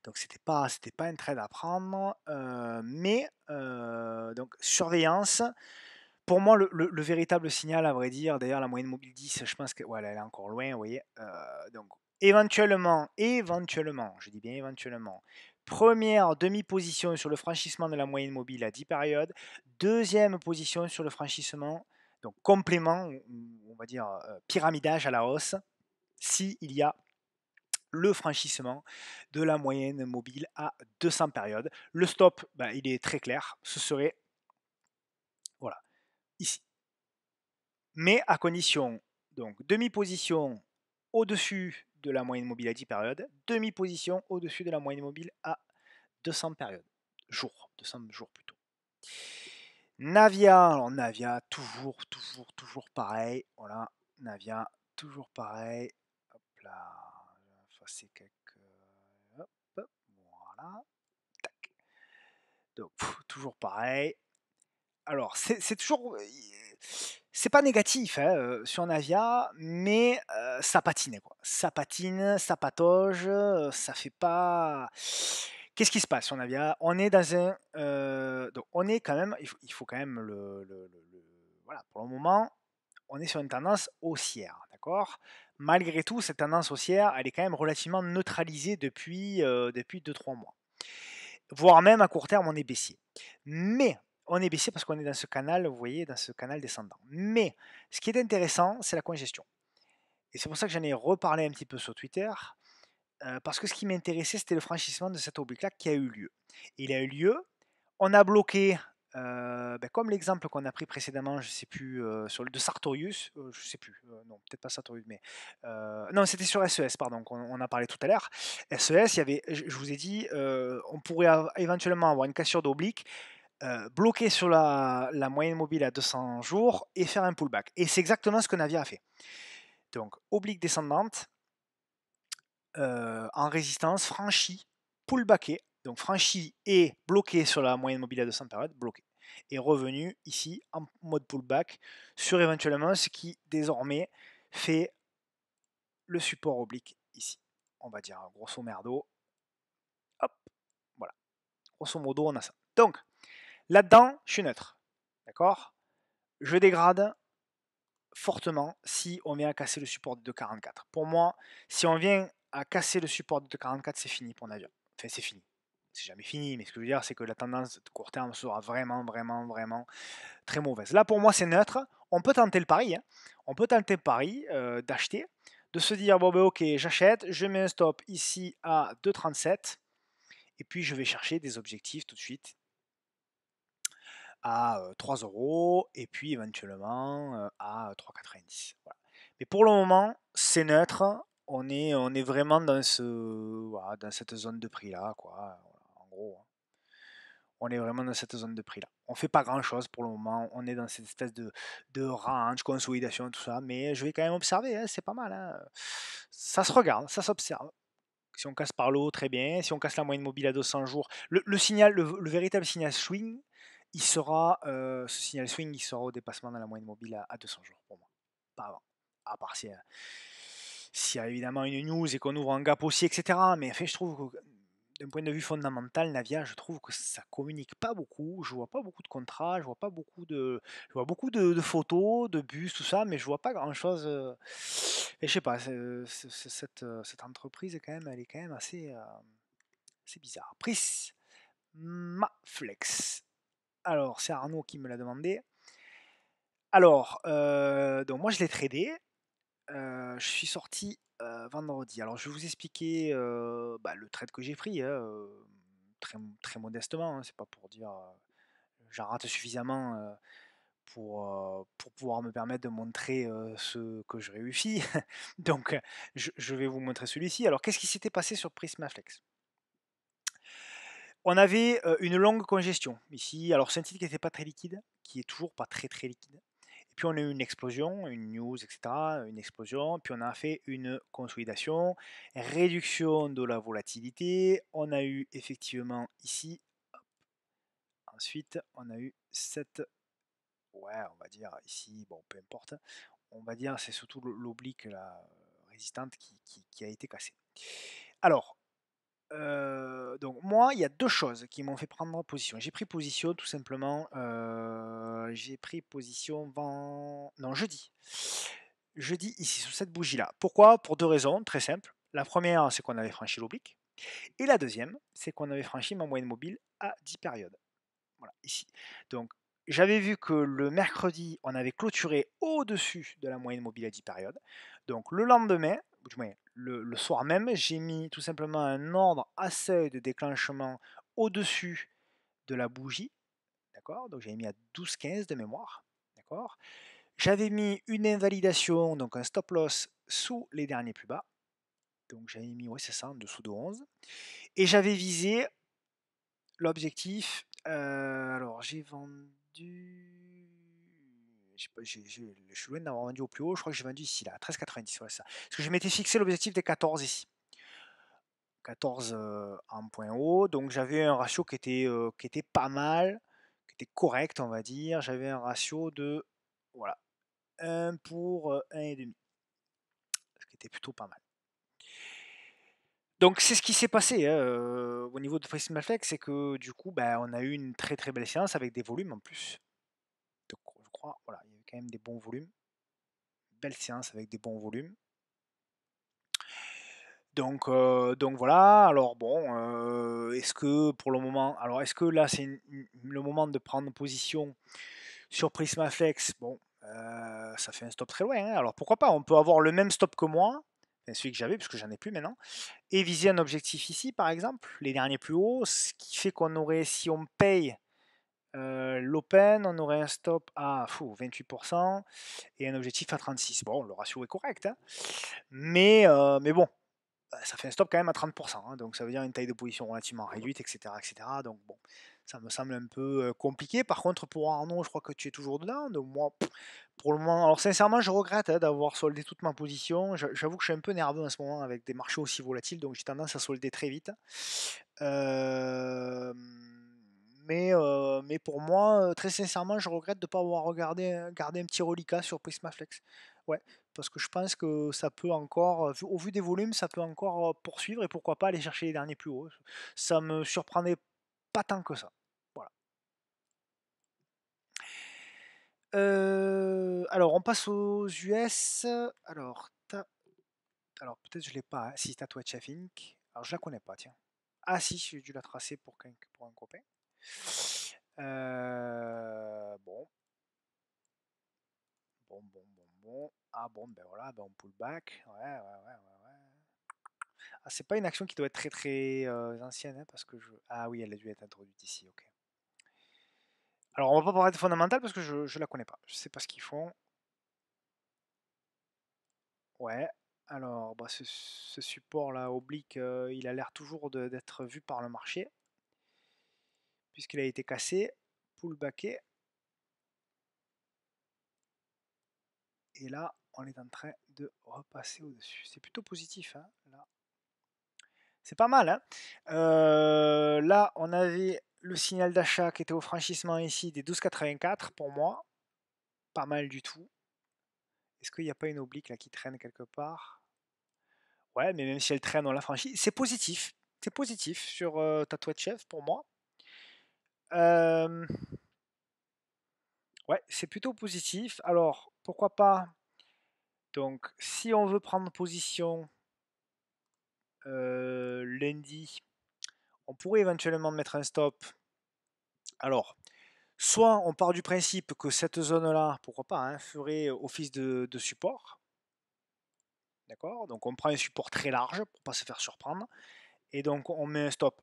A: Donc c'était pas un trade à prendre, mais donc surveillance. Pour moi, le véritable signal, à vrai dire, d'ailleurs la moyenne mobile 10, je pense que ouais, elle est encore loin, vous voyez. Donc éventuellement, je dis bien éventuellement, première demi-position sur le franchissement de la moyenne mobile à 10 périodes, deuxième position sur le franchissement, donc complément, on va dire pyramidage à la hausse, s'il y a le franchissement de la moyenne mobile à 200 périodes. Le stop, ben, il est très clair, ce serait voilà, ici. Mais à condition, donc demi-position au-dessus de la moyenne mobile à 10 périodes, demi-position au-dessus de la moyenne mobile à 200 périodes, 200 jours plutôt. Navia, alors Navia, toujours pareil, voilà, Navia, toujours pareil, hop là, c'est quelques, hop, voilà, tac, donc toujours pareil. Alors c'est toujours, c'est pas négatif hein, sur Navia, mais ça patine quoi. Ça patine, ça patauge, ça fait pas. Qu'est-ce qui se passe sur Navia? On est dans un, donc on est quand même, il faut quand même voilà, pour le moment, on est sur une tendance haussière, d'accord? Malgré tout, cette tendance haussière, elle est quand même relativement neutralisée depuis 2-3 mois. Voire même à court terme, on est baissier. Mais on est baissier parce qu'on est dans ce canal, vous voyez, dans ce canal descendant. Mais ce qui est intéressant, c'est la congestion. Et c'est pour ça que j'en ai reparlé un petit peu sur Twitter, parce que ce qui m'intéressait, c'était le franchissement de cette oblique-là qui a eu lieu. Il a eu lieu, on a bloqué, comme l'exemple qu'on a pris précédemment, je ne sais plus, sur le de Sartorius, je ne sais plus, non, peut-être pas Sartorius, mais non, c'était sur SES, pardon, qu'on a parlé tout à l'heure. SES, il y avait, je vous ai dit, on pourrait éventuellement avoir une cassure d'oblique, bloquer sur la moyenne mobile à 200 jours et faire un pullback. Et c'est exactement ce que Navia a fait. Donc, oblique descendante, en résistance, franchi, pullbacké, donc franchi et bloqué sur la moyenne mobile à 200 périodes, bloqué. Et revenu ici en mode pullback sur éventuellement ce qui désormais fait le support oblique ici. On va dire grosso merdo. Hop, voilà. Grosso modo, on a ça. Donc, là-dedans, je suis neutre. D'accord? Je dégrade fortement si on vient à casser le support de 2,44. Pour moi, si on vient à casser le support de 2,44, c'est fini pour Navia. Enfin, c'est fini. C'est jamais fini, mais ce que je veux dire, c'est que la tendance de court terme sera vraiment très mauvaise. Là, pour moi, c'est neutre. On peut tenter le pari. Hein. On peut tenter le pari d'acheter, de se dire, bon, ben ok, j'achète, je mets un stop ici à 2,37, et puis je vais chercher des objectifs tout de suite à 3 euros et puis éventuellement à 3,90. Voilà. Mais pour le moment, c'est neutre. On est vraiment voilà, dans cette zone de prix là, quoi. En gros, hein. On est vraiment dans cette zone de prix là. On fait pas grand chose pour le moment. On est dans cette espèce de range, consolidation, tout ça. Mais je vais quand même observer. Hein, c'est pas mal. Hein. Ça se regarde, ça s'observe. Si on casse par le haut, très bien. Si on casse la moyenne mobile à 200 jours, le signal, le véritable signal swing, ce signal swing, il sera au dépassement de la moyenne mobile à 200 jours pour moi. Pas avant. À part s'il y a évidemment une news et qu'on ouvre un gap aussi, etc. Mais en fait, je trouve que d'un point de vue fondamental, Navia, je trouve que ça communique pas beaucoup. Je vois pas beaucoup de contrats, je vois beaucoup de photos, de bus, tout ça, mais je vois pas grand chose. Et je sais pas, cette entreprise quand même, elle est quand même assez bizarre. Prismaflex. Alors, c'est Arnaud qui me l'a demandé. Alors, donc moi je l'ai tradé. Je suis sorti vendredi. Alors, je vais vous expliquer le trade que j'ai pris, hein, très, très modestement. Hein, c'est pas pour dire j'en rate suffisamment pour pouvoir me permettre de montrer ce que je réussis. Donc, je vais vous montrer celui-ci. Alors, qu'est-ce qui s'était passé sur Prismaflex? On avait une longue congestion ici. Alors, c'est un titre qui n'était pas très liquide, qui est toujours pas très très liquide. Et puis on a eu une explosion, une news, etc., une explosion, puis on a fait une consolidation, réduction de la volatilité, on a eu effectivement ici, ensuite on a eu cette, ouais, on va dire ici, bon, peu importe, on va dire c'est surtout l'oblique, la résistante qui a été cassée. Alors, donc moi, il y a deux choses qui m'ont fait prendre position. J'ai pris position tout simplement, j'ai pris position non, jeudi. Jeudi ici, sur cette bougie-là. Pourquoi? Pour deux raisons très simples. La première, c'est qu'on avait franchi l'oblique. Et la deuxième, c'est qu'on avait franchi ma moyenne mobile à 10 périodes. Voilà, ici. Donc, j'avais vu que le mercredi, on avait clôturé au-dessus de la moyenne mobile à 10 périodes. Donc, le lendemain, ou du moins le soir même, j'ai mis tout simplement un ordre à seuil de déclenchement au-dessus de la bougie. D'accord? Donc, j'avais mis à 12,15 de mémoire. D'accord? J'avais mis une invalidation, donc un stop loss sous les derniers plus bas. Donc, j'avais mis, ouais, c'est ça, en dessous de 11. Et j'avais visé l'objectif, alors j'ai vendu. Je sais pas, je suis loin d'avoir vendu au plus haut, je crois que j'ai vendu ici, là, à 13,90, voilà ça. Parce que je m'étais fixé l'objectif des 14 ici. 14 en point haut, donc j'avais un ratio qui était pas mal, qui était correct, on va dire. J'avais un ratio de, voilà, 1 pour 1,5, ce qui était plutôt pas mal. Donc c'est ce qui s'est passé hein, au niveau de Prismaflex, c'est que du coup, ben, on a eu une très très belle séance avec des volumes en plus. Donc, je crois, voilà, il y avait quand même des bons volumes. Belle séance avec des bons volumes. Donc voilà, alors bon, est-ce que pour le moment, alors est-ce que là c'est le moment de prendre position sur Prismaflex? Bon, ça fait un stop très loin, hein. Alors pourquoi pas, on peut avoir le même stop que moi, enfin, celui que j'avais, puisque j'en ai plus maintenant, et viser un objectif ici par exemple, les derniers plus hauts, ce qui fait qu'on aurait, si on paye l'open, on aurait un stop à 28% et un objectif à 36. Bon, le ratio est correct, hein, mais bon, ça fait un stop quand même à 30%, hein, donc ça veut dire une taille de position relativement réduite, etc. etc. Donc bon, ça me semble un peu compliqué. Par contre, pour Arnaud, je crois que tu es toujours dedans. Donc moi, pour le moment, alors sincèrement, je regrette hein, d'avoir soldé toute ma position. J'avoue que je suis un peu nerveux en ce moment avec des marchés aussi volatiles, donc j'ai tendance à solder très vite. Euh, mais pour moi, très sincèrement, je regrette de ne pas avoir gardé un petit reliquat sur Prismaflex. Ouais, parce que je pense que ça peut encore, au vu des volumes, ça peut encore poursuivre et pourquoi pas aller chercher les derniers plus hauts. Ça me surprendrait pas tant que ça. Voilà. Alors, on passe aux US. Alors peut-être je l'ai pas. Hein. Si, t'as Twitch Inc. Alors, je la connais pas, tiens. Ah si, j'ai dû la tracer pour un copain. Bon, bon. Ah bon, ben voilà, ben on pull back. Ouais. Ah, c'est pas une action qui doit être très très ancienne, hein, parce que je. Ah oui, elle a dû être introduite ici, ok. Alors on va pas parler de fondamental parce que je la connais pas. Je sais pas ce qu'ils font. Ouais. Alors, bah, ce support là oblique, il a l'air toujours d'être vu par le marché, puisqu'il a été cassé, pullbacké. Et là, on est en train de repasser au-dessus. C'est plutôt positif, hein, là. C'est pas mal, hein. Là, on avait le signal d'achat qui était au franchissement ici des 12,84 pour moi. Pas mal du tout. Est-ce qu'il n'y a pas une oblique là qui traîne quelque part? Ouais, mais même si elle traîne, on l'a franchi. C'est positif. C'est positif sur Tatouage Chef pour moi. Euh, ouais, c'est plutôt positif. Alors, pourquoi pas? Donc, si on veut prendre position lundi, on pourrait éventuellement mettre un stop. Alors, soit on part du principe que cette zone-là, pourquoi pas, hein, ferait office de support. D'accord? Donc on prend un support très large pour ne pas se faire surprendre. Et donc on met un stop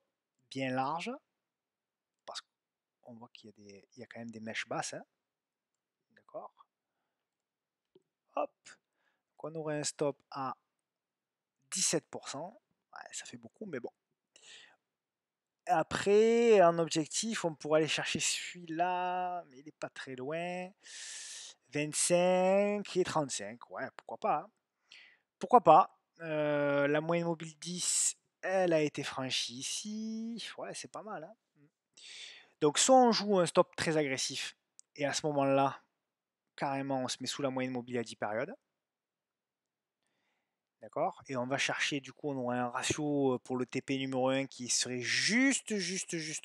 A: bien large. Parce qu'on voit qu'il y a quand même des mèches basses. Hein. D'accord? Hop. Donc on aurait un stop à 17%. Ouais, ça fait beaucoup, mais bon. Après, un objectif, on pourrait aller chercher celui-là, mais il n'est pas très loin. 25 et 35, ouais, pourquoi pas, hein. Pourquoi pas. La moyenne mobile 10, elle a été franchie ici. Ouais, c'est pas mal, hein. Donc soit on joue un stop très agressif, et à ce moment-là, carrément, on se met sous la moyenne mobile à 10 périodes. D'accord. Et on va chercher, du coup, on aurait un ratio pour le TP numéro 1 qui serait juste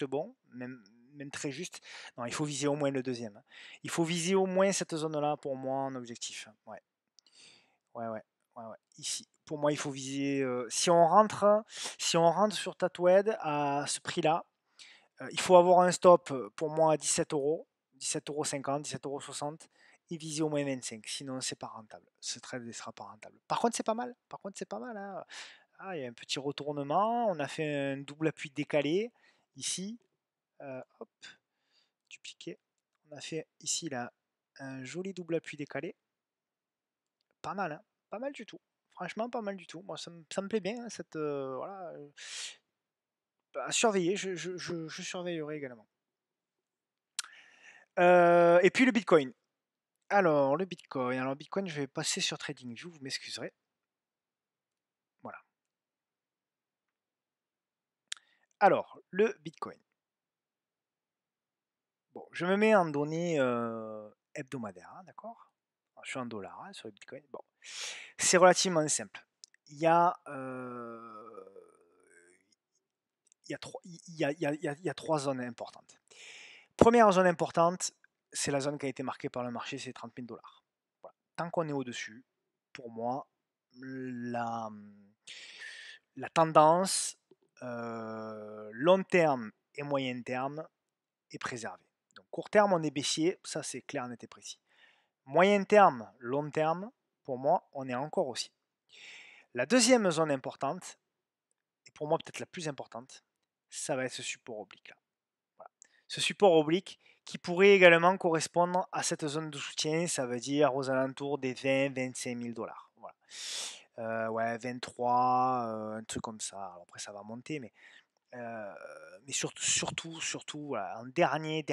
A: bon, même très juste. Non, il faut viser au moins le deuxième, hein. Il faut viser au moins cette zone-là pour moi en objectif. Ouais, ouais, ouais, ouais, ouais. Ici, pour moi, il faut viser. Si on rentre sur Tatoued à ce prix-là, il faut avoir un stop pour moi à 17 euros, 17,50 €, 17,60 € et viser au moins 25. Sinon, c'est pas rentable. Ce trade ne sera pas rentable. Par contre, c'est pas mal. Par contre, c'est pas mal, hein. Ah, il y a un petit retournement. On a fait un double appui décalé ici. Hop, dupliqué. On a fait ici là un joli double appui décalé. Pas mal, hein. Pas mal du tout. Franchement, pas mal du tout. Moi, ça me plaît bien, hein, cette voilà. À surveiller. Je surveillerai également. Et puis le Bitcoin. Alors, le Bitcoin. Alors, Bitcoin, je vais passer sur TradingView, vous m'excuserez. Voilà. Alors, le Bitcoin. Bon, je me mets en données hebdomadaires, hein, d'accord? Alors, je suis en dollars, hein, sur le Bitcoin. Bon, c'est relativement simple. Il y a, il y a trois, il y a trois zones importantes. Première zone importante, c'est la zone qui a été marquée par le marché, c'est 30 000 dollars. Voilà. Tant qu'on est au-dessus, pour moi, la, la tendance long terme et moyen terme est préservée. Donc court terme, on est baissier, ça c'est clair, net et précis. Moyen terme, long terme, pour moi, on est encore aussi. La deuxième zone importante, et pour moi peut-être la plus importante, ça va être ce support oblique là. Voilà. Ce support oblique qui pourrait également correspondre à cette zone de soutien, ça veut dire aux alentours des 20-25 000 dollars. Voilà. Ouais, 23, un truc comme ça. Alors après, ça va monter, mais surtout, voilà, en dernier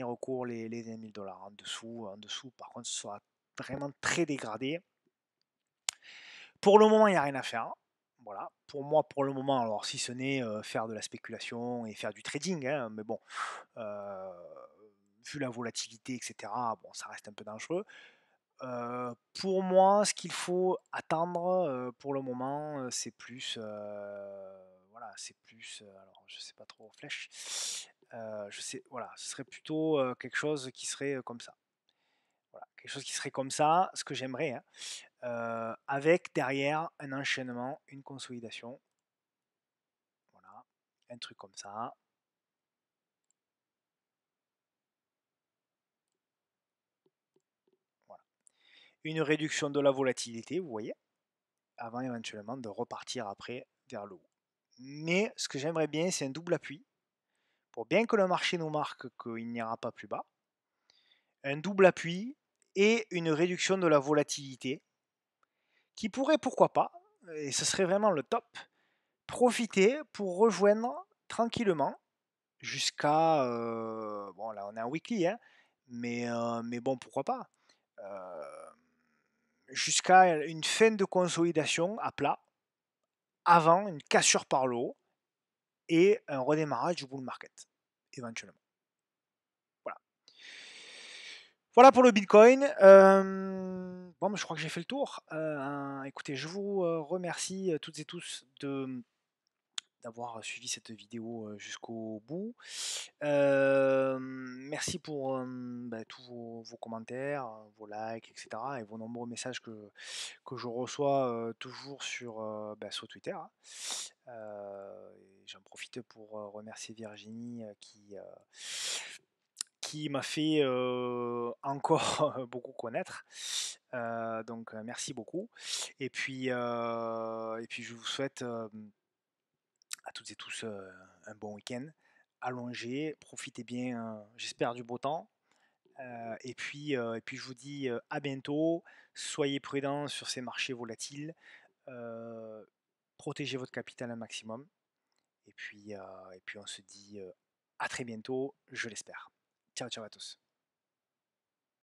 A: recours, les 20 000 dollars. En dessous, par contre, ce sera vraiment très dégradé. Pour le moment, il n'y a rien à faire. Voilà, pour moi, pour le moment, alors si ce n'est faire de la spéculation et faire du trading, hein, mais bon, euh, vu la volatilité, etc., bon, ça reste un peu dangereux. Pour moi, ce qu'il faut attendre pour le moment, c'est plus, voilà, c'est plus, alors je sais pas trop, flèche, je sais, voilà, ce serait plutôt quelque chose qui serait comme ça. Voilà, quelque chose qui serait comme ça, ce que j'aimerais, hein, avec derrière un enchaînement, une consolidation, voilà, un truc comme ça. Voilà. Une réduction de la volatilité, vous voyez, avant éventuellement de repartir après vers le haut. Mais ce que j'aimerais bien, c'est un double appui pour bien que le marché nous marque qu'il n'ira pas plus bas. Un double appui et une réduction de la volatilité qui pourrait, pourquoi pas, et ce serait vraiment le top, profiter pour rejoindre tranquillement jusqu'à... bon, là, on est en weekly, hein, mais bon, pourquoi pas. Jusqu'à une fin de consolidation à plat, avant une cassure par le haut et un redémarrage du bull market, éventuellement. Voilà. Voilà pour le Bitcoin. Bon, je crois que j'ai fait le tour. Écoutez, je vous remercie toutes et tous d'avoir suivi cette vidéo jusqu'au bout. Merci pour tous vos commentaires, vos likes, etc. et vos nombreux messages que je reçois toujours sur Twitter, hein. J'en profite pour remercier Virginie qui m'a fait encore beaucoup connaître. Donc merci beaucoup. Et puis je vous souhaite à toutes et tous un bon week-end. Allongez, profitez bien, j'espère, du beau temps. Et puis je vous dis à bientôt. Soyez prudents sur ces marchés volatiles. Euh, Protégez votre capital un maximum. Et puis on se dit à très bientôt, je l'espère. Ciao, ciao à tous.